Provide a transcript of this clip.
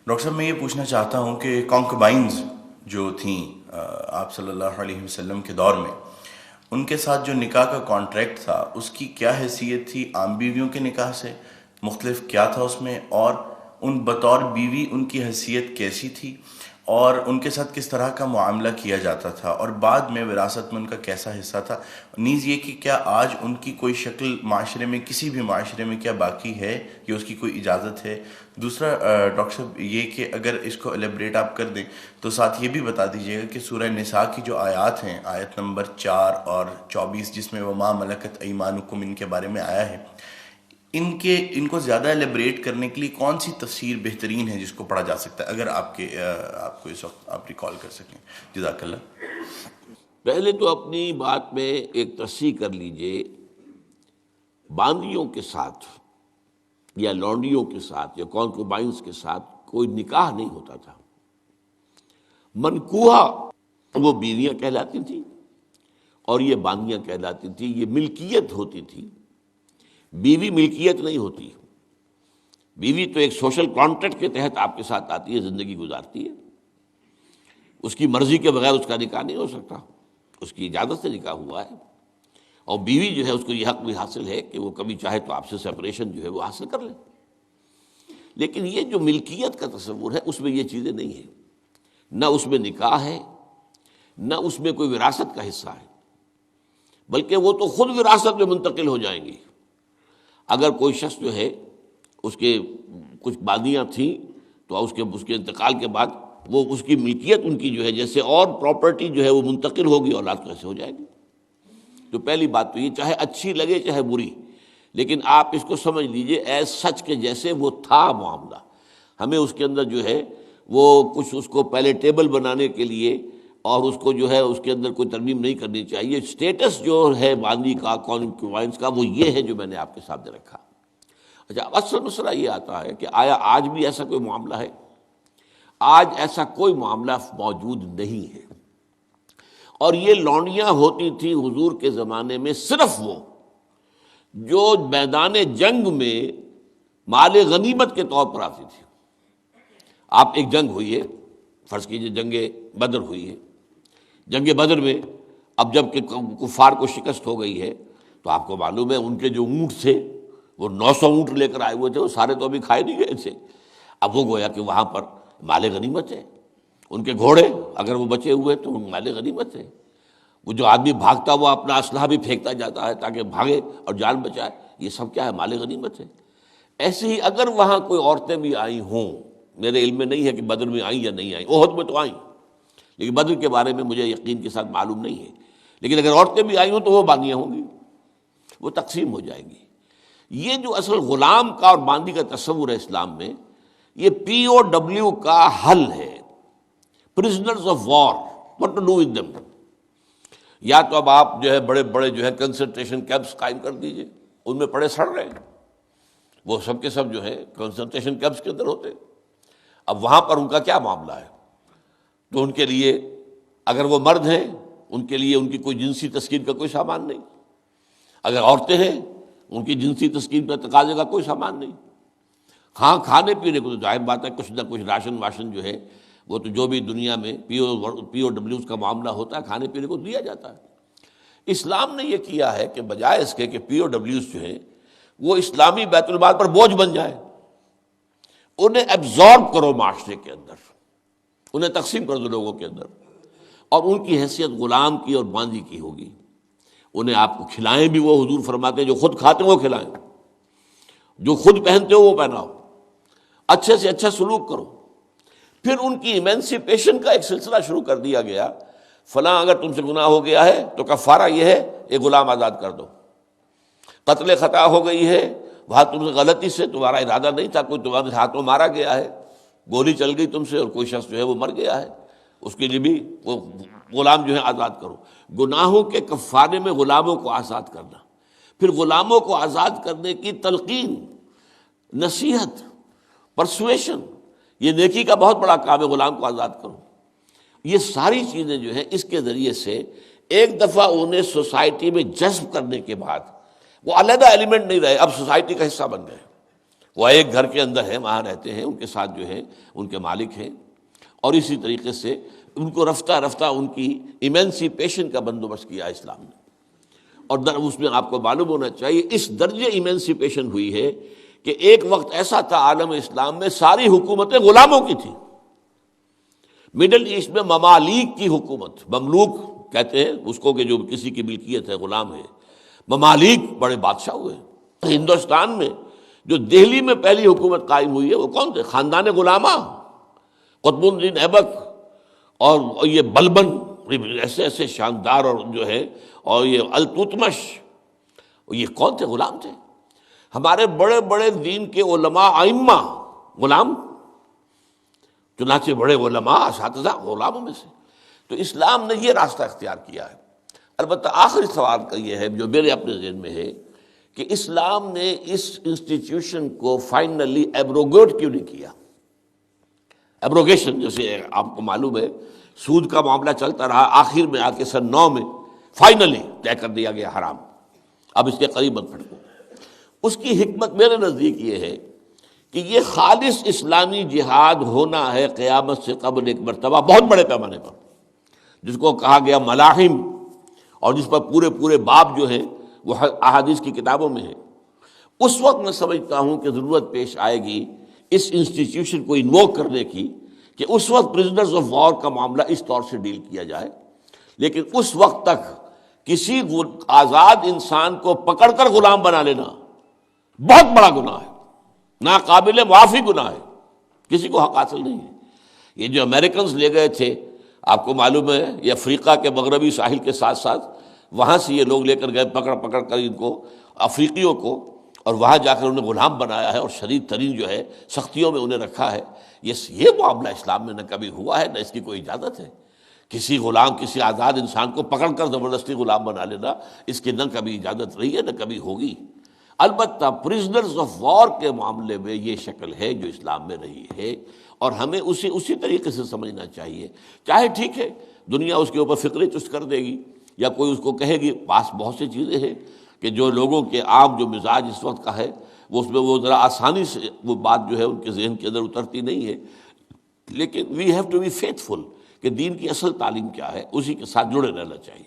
Doctor صاحب میں یہ پوچھنا چاہتا ہوں کہ کانکوبائنز جو تھیں آپ صلی اللہ علیہ وسلم کے دور میں، ان کے ساتھ جو نکاح کا کانٹریکٹ تھا اس کی کیا حیثیت تھی عام بیویوں کے نکاح سے؟ مختلف کیا تھا اس میں؟ اور ان بطور بیوی ان کی حیثیت کیسی تھی، اور ان کے ساتھ کس طرح کا معاملہ کیا جاتا تھا، اور بعد میں وراثت میں ان کا کیسا حصہ تھا؟ نیز یہ کہ کیا آج ان کی کوئی شکل معاشرے میں، کسی بھی معاشرے میں کیا باقی ہے یا اس کی کوئی اجازت ہے؟ دوسرا ڈاکٹر صاحب یہ کہ اگر اس کو ایلیبریٹ آپ کر دیں تو ساتھ یہ بھی بتا دیجیے گا کہ سورہ نساء کی جو آیات ہیں، آیت نمبر 4 اور 24 جس میں وما ملکت ایمانکم ان کے بارے میں آیا ہے، ان کو زیادہ ایلیبریٹ کرنے کے لیے کون سی تفسیر بہترین ہے جس کو پڑھا جا سکتا ہے، اگر آپ کو اس وقت آپ ریکال کر سکیں؟ جزاک اللہ۔ پہلے تو اپنی بات میں ایک تصحیح کر لیجئے، باندیوں کے ساتھ یا لونڈیوں کے ساتھ یا کانکوبائنز کے ساتھ کوئی نکاح نہیں ہوتا تھا۔ منکوحہ وہ بیویاں کہلاتی تھیں اور یہ باندیاں کہلاتی تھیں، یہ ملکیت ہوتی تھی۔ بیوی ملکیت نہیں ہوتی، بیوی تو ایک سوشل کانٹریکٹ کے تحت آپ کے ساتھ آتی ہے، زندگی گزارتی ہے، اس کی مرضی کے بغیر اس کا نکاح نہیں ہو سکتا، اس کی اجازت سے نکاح ہوا ہے، اور بیوی جو ہے اس کو یہ حق بھی حاصل ہے کہ وہ کبھی چاہے تو آپ سے سپریشن جو ہے وہ حاصل کر لے۔ لیکن یہ جو ملکیت کا تصور ہے اس میں یہ چیزیں نہیں ہیں، نہ اس میں نکاح ہے، نہ اس میں کوئی وراثت کا حصہ ہے، بلکہ وہ تو خود وراثت میں منتقل ہو جائیں گی۔ اگر کوئی شخص جو ہے اس کے کچھ باندیاں تھیں تو اس کے انتقال کے بعد وہ اس کی ملکیت ان کی جو ہے جیسے اور پراپرٹی جو ہے وہ منتقل ہوگی، اولاد کیسے ہو جائے گی؟ تو پہلی بات تو یہ چاہے اچھی لگے چاہے بری، لیکن آپ اس کو سمجھ لیجئے ایز سچ کے جیسے وہ تھا معاملہ۔ ہمیں اس کے اندر جو ہے وہ کچھ اس کو پہلے ٹیبل بنانے کے لیے اور اس کو جو ہے اس کے اندر کوئی ترمیم نہیں کرنی چاہیے۔ سٹیٹس جو ہے باندی کا، کانکوبائنز کا، وہ یہ ہے جو میں نے آپ کے سامنے رکھا۔ اچھا، اصل مسئلہ یہ آتا ہے کہ آیا آج بھی ایسا کوئی معاملہ ہے؟ آج ایسا کوئی معاملہ موجود نہیں ہے، اور یہ لونڈیاں ہوتی تھیں حضور کے زمانے میں صرف وہ جو میدان جنگ میں مال غنیمت کے طور پر آتی تھی۔ آپ ایک جنگ ہوئی ہے، فرض کیجئے جنگ بدر ہوئی ہے، جنگ بدر میں اب جب کہ کفار کو شکست ہو گئی ہے تو آپ کو معلوم ہے ان کے جو اونٹ تھے وہ 900 اونٹ لے کر آئے ہوئے تھے، وہ سارے تو ابھی کھائے نہیں گئے تھے۔ اب وہ گویا کہ وہاں پر مال غنیمت ہے، ان کے گھوڑے اگر وہ بچے ہوئے تو مال غنیمت ہے۔ وہ جو آدمی بھاگتا وہ اپنا اسلحہ بھی پھینکتا جاتا ہے تاکہ بھاگے اور جان بچائے، یہ سب کیا ہے؟ مال غنیمت ہے۔ ایسے ہی اگر وہاں کوئی عورتیں بھی آئی ہوں، میرے علم میں نہیں ہے کہ بدر میں آئیں یا نہیں آئیں، احد میں تو آئیں، لیکن بدر کے بارے میں مجھے یقین کے ساتھ معلوم نہیں ہے، لیکن اگر عورتیں بھی آئی ہوں تو وہ باندیاں ہوں گی، وہ تقسیم ہو جائیں گی۔ یہ جو اصل غلام کا اور باندی کا تصور ہے اسلام میں، یہ پی او ڈبلیو کا حل ہے، prisoners of war, what to do with them. یا تو اب آپ جو ہے بڑے بڑے جو ہے کنسنٹریشن کیمپس قائم کر دیجئے، ان میں پڑے سڑ رہے ہیں، وہ سب کے سب جو ہے کنسنٹریشن کیمپس کے اندر ہوتے ہیں۔ اب وہاں پر ان کا کیا معاملہ ہے؟ تو ان کے لیے اگر وہ مرد ہیں ان کے لیے ان کی کوئی جنسی تسکین کا کوئی سامان نہیں، اگر عورتیں ہیں ان کی جنسی تسکین کا تقاضے کا کوئی سامان نہیں۔ ہاں، کھانے پینے کو تو ظاہر بات ہے کچھ نہ کچھ راشن واشن جو ہے وہ تو جو بھی دنیا میں پی او ڈبلیوز کا معاملہ ہوتا ہے کھانے پینے کو دیا جاتا ہے۔ اسلام نے یہ کیا ہے کہ بجائے اس کے کہ پی او ڈبلیوز جو ہیں وہ اسلامی بیت المال پر بوجھ بن جائے، انہیں ایبزارب کرو معاشرے کے اندر، انہیں تقسیم کر دو لوگوں کے اندر، اور ان کی حیثیت غلام کی اور باندی کی ہوگی۔ انہیں آپ کو کھلائیں بھی وہ، حضور فرماتے ہیں جو خود کھاتے ہیں وہ کھلائیں، جو خود پہنتے ہو وہ پہناؤ، اچھے سے اچھا سلوک کرو۔ پھر ان کی ایمنسیپیشن کا ایک سلسلہ شروع کر دیا گیا، فلاں اگر تم سے گناہ ہو گیا ہے تو کفارہ یہ ہے ایک غلام آزاد کر دو، قتل خطا ہو گئی ہے، وہاں تم سے غلطی سے تمہارا ارادہ نہیں تھا، کوئی تمہارے ہاتھوں مارا گیا ہے، گولی چل گئی تم سے اور کوئی شخص جو ہے وہ مر گیا ہے، اس کے لیے بھی وہ غلام جو ہے آزاد کرو۔ گناہوں کے کفارے میں غلاموں کو آزاد کرنا، پھر غلاموں کو آزاد کرنے کی تلقین، نصیحت، پرسویشن، یہ نیکی کا بہت بڑا کام ہے، غلام کو آزاد کرو۔ یہ ساری چیزیں جو ہیں اس کے ذریعے سے ایک دفعہ انہیں سوسائٹی میں جذب کرنے کے بعد وہ علیحدہ ایلیمنٹ نہیں رہے، اب سوسائٹی کا حصہ بن گئے، وہ ایک گھر کے اندر ہیں، وہاں رہتے ہیں، ان کے ساتھ جو ہے ان کے مالک ہیں، اور اسی طریقے سے ان کو رفتہ رفتہ ان کی ایمینسیپیشن کا بندوبست کیا اسلام نے. اور اس میں آپ کو معلوم ہونا چاہیے اس درجے ایمینسیپیشن ہوئی ہے کہ ایک وقت ایسا تھا عالم اسلام میں ساری حکومتیں غلاموں کی تھیں. مڈل ایسٹ میں ممالک کی حکومت، مملوک کہتے ہیں اس کو کہ جو کسی کی ملکیت ہے، غلام ہے. ممالک بڑے بادشاہ ہوئے. ہندوستان میں جو دہلی میں پہلی حکومت قائم ہوئی ہے وہ کون تھے؟ خاندان غلامہ، قطب الدین ایبک اور یہ بلبن، ایسے ایسے شاندار، اور جو ہے اور یہ التتمش، یہ کون تھے؟ غلام تھے. ہمارے بڑے بڑے دین کے علماء ائمہ غلام، چنانچہ بڑے علماء اساتذہ غلاموں میں سے. تو اسلام نے یہ راستہ اختیار کیا ہے. البتہ آخری سوال کا یہ ہے جو میرے اپنے ذہن میں ہے کہ اسلام نے اس انسٹیٹیوشن کو فائنلی ایبروگیٹ کیوں نہیں کیا؟ ایبروگیشن، جیسے آپ کو معلوم ہے سود کا معاملہ چلتا رہا، آخر میں آ کے سن 9 میں فائنلی طے کر دیا گیا حرام، اب اس کے قریب مت پھٹکو. اس کی حکمت میرے نزدیک یہ ہے کہ یہ خالص اسلامی جہاد ہونا ہے قیامت سے قبل ایک مرتبہ بہت بڑے پیمانے پر، جس کو کہا گیا ملاحم، اور جس پر پورے پورے باب جو ہیں وہ احادیث کی کتابوں میں ہے. اس وقت میں سمجھتا ہوں کہ ضرورت پیش آئے گی اس انسٹیٹیوشن کو انووک کرنے کی کہ اس وقت پرزنرز آف وار کا معاملہ اس طور سے ڈیل کیا جائے. لیکن اس وقت تک کسی آزاد انسان کو پکڑ کر غلام بنا لینا بہت بڑا گناہ ہے، ناقابل معافی گناہ ہے، کسی کو حق حاصل نہیں ہے. یہ جو امریکنز لے گئے تھے، آپ کو معلوم ہے یہ افریقہ کے مغربی ساحل کے ساتھ ساتھ وہاں سے یہ لوگ لے کر گئے پکڑ پکڑ کر ان کو، افریقیوں کو، اور وہاں جا کر انہیں غلام بنایا ہے اور شدید ترین جو ہے سختیوں میں انہیں رکھا ہے. یہ معاملہ اسلام میں نہ کبھی ہوا ہے، نہ اس کی کوئی اجازت ہے. کسی غلام، کسی آزاد انسان کو پکڑ کر زبردستی غلام بنا لینا، اس کی نہ کبھی اجازت رہی ہے نہ کبھی ہوگی. البتہ پرزنرز آف وار کے معاملے میں یہ شکل ہے جو اسلام میں رہی ہے، اور ہمیں اسی طریقے سے سمجھنا چاہیے. چاہے ٹھیک ہے دنیا اس کے اوپر فکرے چست کر دے گی یا کوئی اس کو کہے گی، پاس بہت سی چیزیں ہیں کہ جو لوگوں کے عام جو مزاج اس وقت کا ہے وہ اس میں وہ ذرا آسانی سے وہ بات جو ہے ان کے ذہن کے اندر اترتی نہیں ہے. لیکن we have to be faithful کہ دین کی اصل تعلیم کیا ہے، اسی کے ساتھ جڑے رہنا چاہیے.